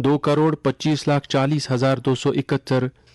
2,25,40,271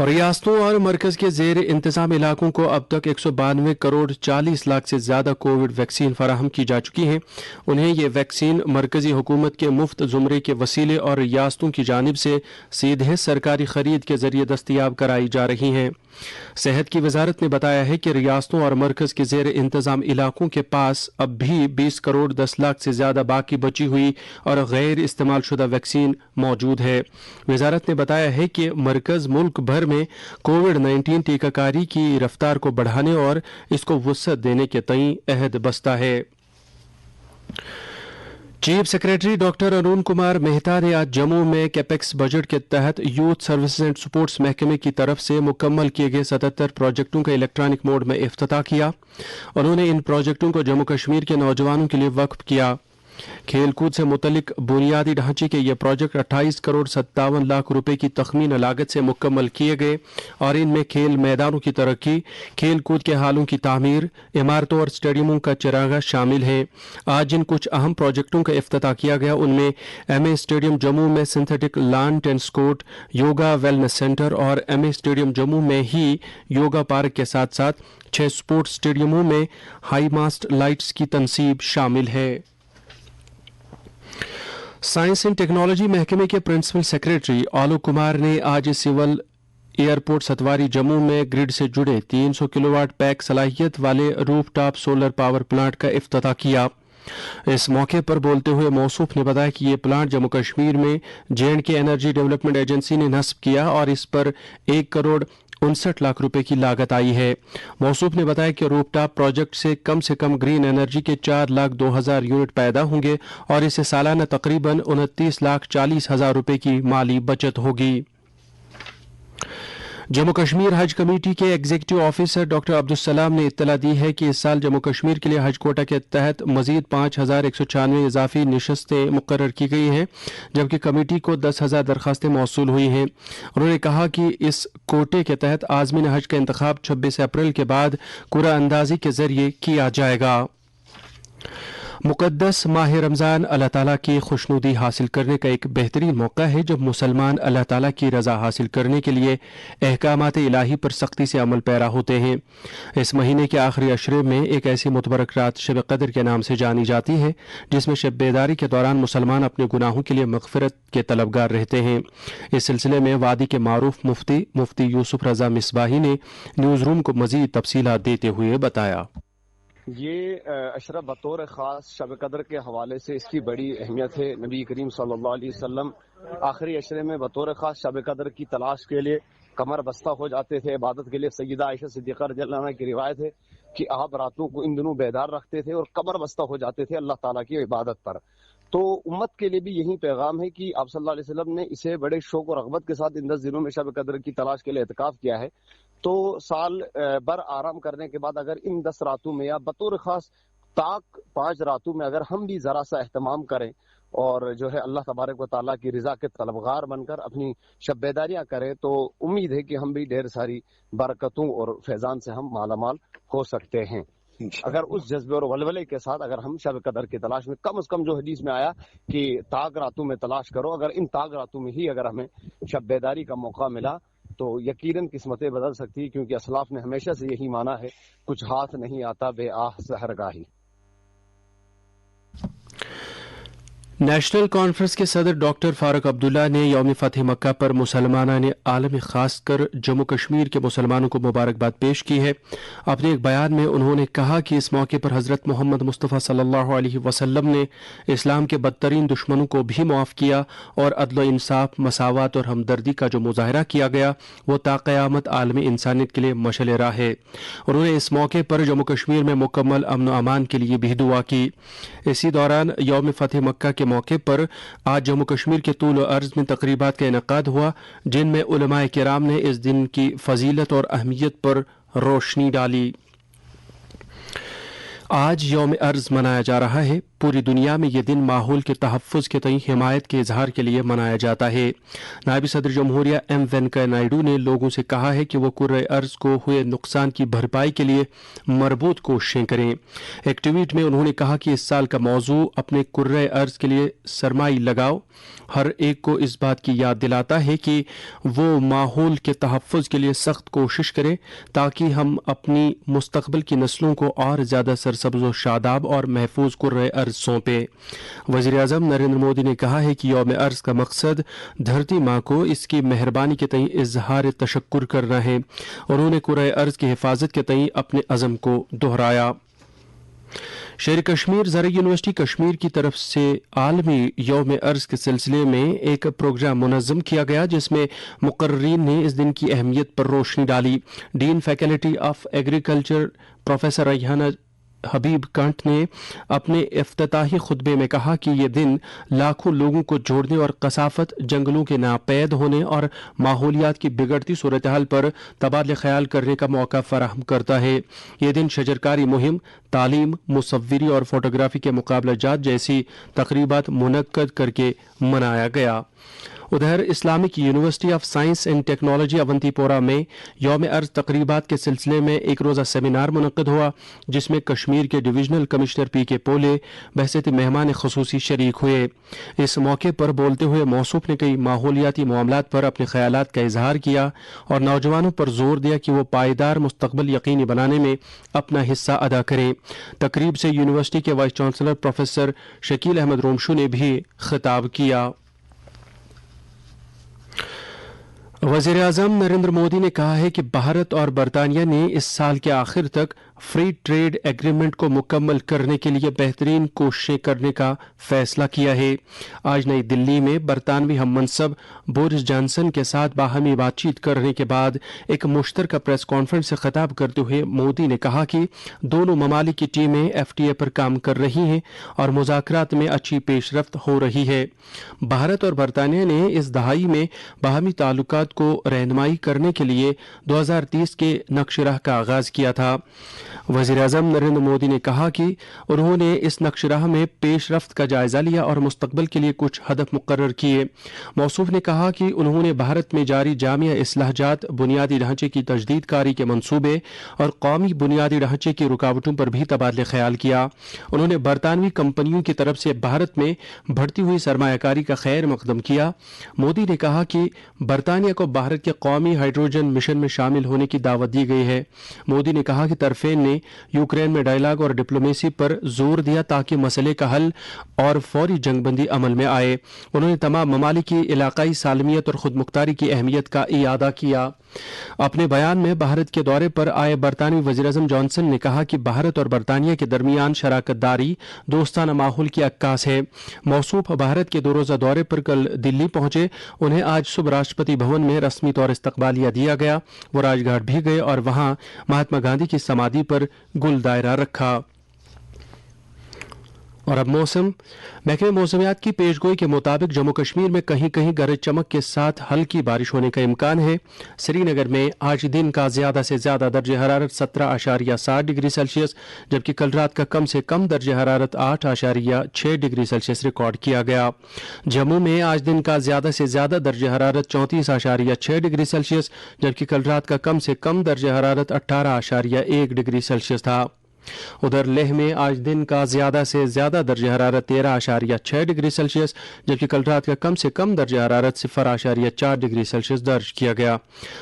ریاستوں اور مرکز کے زیر انتظام علاقوں کو اب تک 192 کروڑ 40 لاکھ سے زیادہ کووڈ ویکسین فراہم کی جا چکی ہیں. انہیں یہ ویکسین مرکزی حکومت کے مفت زمرے کے وسیلے اور ریاستوں کی جانب سے سیدھے سرکاری خرید کے ذریعے دستیاب کرائی جا رہی ہیں. صحت کی وزارت نے بتایا ہے کہ ریاستوں اور مرکز کے زیر انتظام علاقوں کے پاس اب بھی 20 کروڑ 10 لاکھ سے زیادہ باقی بچی ہوئی اور غیر استعمال شدہ ویکسین موجود ہے. وزارت نے بتایا ہے کہ مرکز ملک بھر میں کووڈ 19 ٹیکہ کاری کی رفتار کو بڑھانے اور اس کو وسعت دینے کے تئیں عہد بستہ ہے. Chief secretary doctor Arun Kumar Mehta نے آج جموں میں کیپیکس بجٹ کے تحت یوتھ سروسز اینڈ سپورٹس محکمے کی طرف سے مکمل کیے گئے 77 پروجیکٹوں کا الیکٹرانک موڈ میں افتتاح کیا. انہوں نے ان پروجیکٹوں کو جموں کشمیر کے نوجوانوں کے لیے وقف کیا. کھیل کود سے متعلق بنیادی ڈھانچے کے یہ پروجیکٹ 28 کروڑ 57 لاکھ روپے کی تخمینہ لاگت سے مکمل کیے گئے اور ان میں کھیل میدانوں کی ترقی، کھیل کود کے ہالوں کی تعمیر، عمارتوں اور اسٹیڈیموں کا چراغاں شامل ہیں. آج جن کچھ اہم پروجیکٹوں کا افتتاح کیا گیا ان میں ایم اے اسٹیڈیم جموں میں synthetic lawn tennis court, yoga wellness centre اور ایم اے اسٹیڈیم جموں میں ہی یوگا پارک کے ساتھ ساتھ 6 اسپورٹس اسٹیڈیموں میں ہائی ماسٹ لائٹس کی تنصیب شامل ہے. سائنس اینڈ ٹیکنالوجی محکمے کے پرنسپل سیکریٹری آلوک کمار نے آج سول ایئرپورٹ ستواری جموں میں گرڈ سے جڑے 300 کلو واٹ پیک صلاحیت والے روف ٹاپ سولر پاور پلانٹ کا افتتاح کیا. اس موقع پر بولتے ہوئے موصوف نے بتایا کہ یہ پلانٹ جموں کشمیر میں JNK انرجی ڈیولپمنٹ ایجنسی نے نصب کیا اور اس پر 1 کروڑ 59 لاکھ روپے کی لاگت آئی ہے. موصوف نے بتایا کہ روف ٹاپ پروجیکٹ سے کم گرین انرجی کے 4,02,000 یونٹ پیدا ہوں گے اور اس سے سالانہ تقریباً 29,40,000 روپے کی مالی بچت ہوگی. جموں کشمیر حج کمیٹی کے ایگزیکٹو آفیسر ڈاکٹر عبدالسلام نے اطلاع دی ہے کہ اس سال جموں کشمیر کے لیے حج کوٹہ کے تحت مزید 5,196 اضافی نشستیں مقرر کی گئی ہیں جبکہ کمیٹی کو 10,000 درخواستیں موصول ہوئی ہیں. انہوں نے کہا کہ اس کوٹے کے تحت عازمین حج کا انتخاب 26 اپریل کے بعد قرعہ اندازی کے ذریعے کیا جائے گا. مقدس ماہ رمضان اللہ تعالیٰ کی خوشنودی حاصل کرنے کا ایک بہترین موقع ہے جب مسلمان اللہ تعالیٰ کی رضا حاصل کرنے کے لیے احکامات الہی پر سختی سے عمل پیرا ہوتے ہیں. اس مہینے کے آخری عشرے میں ایک ایسی متبرک رات شب قدر کے نام سے جانی جاتی ہے جس میں شب بیداری کے دوران مسلمان اپنے گناہوں کے لیے مغفرت کے طلبگار رہتے ہیں. اس سلسلے میں وادی کے معروف مفتی یوسف رضا مصباحی نے نیوز روم کو مزید تفصیلات دیتے ہوئے بتایا. یہ عشرہ بطور خاص شب قدر کے حوالے سے اس کی بڑی اہمیت ہے. نبی کریم صلی اللہ علیہ وسلم آخری عشرے میں بطور خاص شب قدر کی تلاش کے لیے کمر بستہ ہو جاتے تھے عبادت کے لیے. سیدہ عائشہ صدیقہ رضی اللہ عنہا کی روایت ہے کہ آپ راتوں کو ان دنوں بیدار رکھتے تھے اور کمر بستہ ہو جاتے تھے اللہ تعالیٰ کی عبادت پر. تو امت کے لیے بھی یہی پیغام ہے کہ آپ صلی اللہ علیہ وسلم نے اسے بڑے شوق و رغبت کے ساتھ ان 10 دنوں میں شب قدر کی تلاش کے لیے اعتکاف کیا ہے. تو سال بھر آرام کرنے کے بعد اگر ان 10 راتوں میں یا بطور خاص تاک 5 راتوں میں اگر ہم بھی ذرا سا اہتمام کریں اور جو ہے اللہ تبارک و تعالیٰ کی رضا کے طلبگار بن کر اپنی شب بیداریاں کریں تو امید ہے کہ ہم بھی ڈھیر ساری برکتوں اور فیضان سے ہم مالا مال ہو سکتے ہیں اگر اس جذبے اور ولولے کے ساتھ اگر ہم شب قدر کی تلاش میں کم از کم جو حدیث میں آیا کہ تاک راتوں میں تلاش کرو، اگر ان تاک راتوں میں ہی اگر ہمیں شب بیداری کا موقع ملا تو یقیناً قسمتیں بدل سکتی، کیونکہ اسلاف نے ہمیشہ سے یہی مانا ہے کچھ ہاتھ نہیں آتا بے آہ سحرگاہی. نیشنل کانفرنس کے صدر ڈاکٹر فاروق عبداللہ نے یوم فتح مکہ پر مسلمانان عالم خاص کر جموں کشمیر کے مسلمانوں کو مبارکباد پیش کی ہے. اپنے ایک بیان میں انہوں نے کہا کہ اس موقع پر حضرت محمد مصطفیٰ صلی اللہ علیہ وسلم نے اسلام کے بدترین دشمنوں کو بھی معاف کیا اور عدل و انصاف، مساوات اور ہمدردی کا جو مظاہرہ کیا گیا وہ تا قیامت عالم انسانیت کے لیے مشعل راہ ہے. انہوں نے اس موقع پر جموں کشمیر میں مکمل امن و امان کے لیے بھی دعا کی. اسی دوران یوم فتح مکہ کے موقع پر آج جموں کشمیر کے طول و عرض میں تقریبات کا انعقاد ہوا جن میں علماء کرام نے اس دن کی فضیلت اور اہمیت پر روشنی ڈالی. آج یوم ارض منایا جا رہا ہے. پوری دنیا میں یہ دن ماحول کے تحفظ کے تئیں حمایت کے اظہار کے لیے منایا جاتا ہے. نائب صدر جمہوریہ ایم وینکیا نائیڈو نے لوگوں سے کہا ہے کہ وہ کرۂ ارض کو ہوئے نقصان کی بھرپائی کے لیے مربوط کوششیں کریں. ایک ٹویٹ میں انہوں نے کہا کہ اس سال کا موضوع اپنے کرۂ ارض کے لیے سرمائی لگاؤ ہر ایک کو اس بات کی یاد دلاتا ہے کہ وہ ماحول کے تحفظ کے لیے سخت کوشش کرے تاکہ ہم اپنی مستقبل کی نسلوں کو اور زیادہ سرسبز و شاداب اور محفوظ کرۂ ارض سونپے. وزیر اعظم نریندر مودی نے کہا ہے کہ یوم ارض کا مقصد دھرتی ماں کو اس کی مہربانی کے تئیں اظہار تشکر کرنا ہے. انہوں نے کرۂ ارض کی حفاظت کے تئیں اپنے عزم کو دہرایا. شہر کشمیر زرعی یونیورسٹی کشمیر کی طرف سے عالمی یوم ارض کے سلسلے میں ایک پروگرام منظم کیا گیا جس میں مقررین نے اس دن کی اہمیت پر روشنی ڈالی. Dean faculty of agriculture professor Rehana Habib Kant نے اپنے افتتاحی خطبے میں کہا کہ یہ دن لاکھوں لوگوں کو جوڑنے اور کثافت، جنگلوں کے ناپید ہونے اور ماحولیات کی بگڑتی صورتحال پر تبادلہ خیال کرنے کا موقع فراہم کرتا ہے. یہ دن شجرکاری مہم، تعلیم، مصوری اور فوٹوگرافی کے مقابلہ جات جیسی تقریبات منعقد کر کے منایا گیا. ادھر Islamic university of science and technology Awantipora میں یوم ارض تقریبات کے سلسلے میں ایک روزہ سیمینار منعقد ہوا جس میں کشمیر کے ڈویژنل کمشنر پی کے پولے بحیثیت مہمان خصوصی شریک ہوئے. اس موقع پر بولتے ہوئے موصوف نے کئی ماحولیاتی معاملات پر اپنے خیالات کا اظہار کیا اور نوجوانوں پر زور دیا کہ وہ پائیدار مستقبل یقینی بنانے میں اپنا حصہ ادا کریں. تقریب سے یونیورسٹی کے vice chancellor professor Shakeel Ahmad Romshoo نے بھی خطاب کیا. وزیر اعظم نریندر مودی نے کہا ہے کہ بھارت اور برطانیہ نے اس سال کے آخر تک فری ٹریڈ ایگریمنٹ کو مکمل کرنے کے لیے بہترین کوششیں کرنے کا فیصلہ کیا ہے. آج نئی دلی میں برطانوی ہم منصب بورس جانسن کے ساتھ باہمی بات چیت کرنے کے بعد ایک مشترکہ پریس کانفرنس سے خطاب کرتے ہوئے مودی نے کہا کہ دونوں ممالک کی ٹیمیں ایف ٹی اے پر کام کر رہی ہیں اور مذاکرات میں اچھی پیش رفت ہو رہی ہے. بھارت اور برطانیہ نے اس دہائی میں باہمی تعلقات کو رہنمائی کرنے کے لیے 2030 کے نقش راہ کا آغاز کیا تھا. وزیر اعظم نریندر مودی نے کہا کہ انہوں نے اس نقش راہ میں پیش رفت کا جائزہ لیا اور مستقبل کے لیے کچھ ہدف مقرر کیے. موصوف نے کہا کہ انہوں نے بھارت میں جاری جامع اصلاح جات، بنیادی ڈھانچے کی تجدید کاری کے منصوبے اور قومی بنیادی ڈھانچے کی رکاوٹوں پر بھی تبادلہ خیال کیا. انہوں نے برطانوی کمپنیوں کی طرف سے بھارت میں بڑھتی ہوئی سرمایہ کاری کا خیر مقدم کیا. مودی نے کہا کہ برطانیہ کو بھارت کے قومی ہائیڈروجن مشن میں شامل ہونے کی دعوت دی گئی ہے. مودی نے کہا کہ طرفین نے یوکرین میں ڈائیلاگ اور ڈپلومیسی پر زور دیا تاکہ مسئلے کا حل اور فوری جنگ بندی عمل میں آئے. انہوں نے تمام ممالک کی علاقائی سالمیت اور خود مختاری کی اہمیت کا اعادہ کیا. اپنے بیان میں بھارت کے دورے پر آئے برطانوی وزیر اعظم جانسن نے کہا کہ بھارت اور برطانیہ کے درمیان شراکت داری دوستانہ ماحول کی عکاس ہے. موصوف بھارت کے 2 روزہ دورے پر کل دلی پہنچے. انہیں آج صبح راشٹرپتی بھون میں رسمی طور استقبالیہ دیا گیا. وہ راج گھاٹ بھی گئے اور وہاں مہاتما گاندھی کی سمادھی پر گل دائرہ رکھا. اور اب موسم. محکمہ موسمیات کی پیشگوئی کے مطابق جموں کشمیر میں کہیں کہیں گرج چمک کے ساتھ ہلکی بارش ہونے کا امکان ہے. سری نگر میں آج دن کا زیادہ سے زیادہ درجہ حرارت 17.7 ڈگری سیلسیس جبکہ کل رات کا کم سے کم درجہ حرارت 8.6 ڈگری سیلسیس ریکارڈ کیا گیا. جموں میں آج دن کا زیادہ سے زیادہ درجہ حرارت 34.6 ڈگری سیلسیس جبکہ کل رات کا کم سے کم درجہ حرارت 18.1 ڈگری سیلسیس تھا. ادھر لیہ میں آج دن کا زیادہ سے زیادہ درجہ حرارت 13.6 ڈگری سیلسیس جبکہ کل رات کا کم سے کم درجہ حرارت 0.4 ڈگری سیلسیس درج کیا گیا.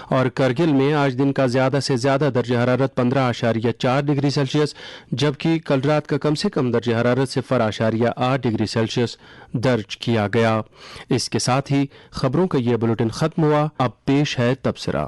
اور کرگل میں آج دن کا زیادہ سے زیادہ درجہ حرارت 15.4 ڈگری سیلسیس جبکہ کل رات کا کم سے کم درجہ حرارت 0.8 ڈگری سیلسیس درج کیا گیا. اس کے ساتھ ہی خبروں کا یہ بلیٹن ختم ہوا. اب پیش ہے تبصرہ.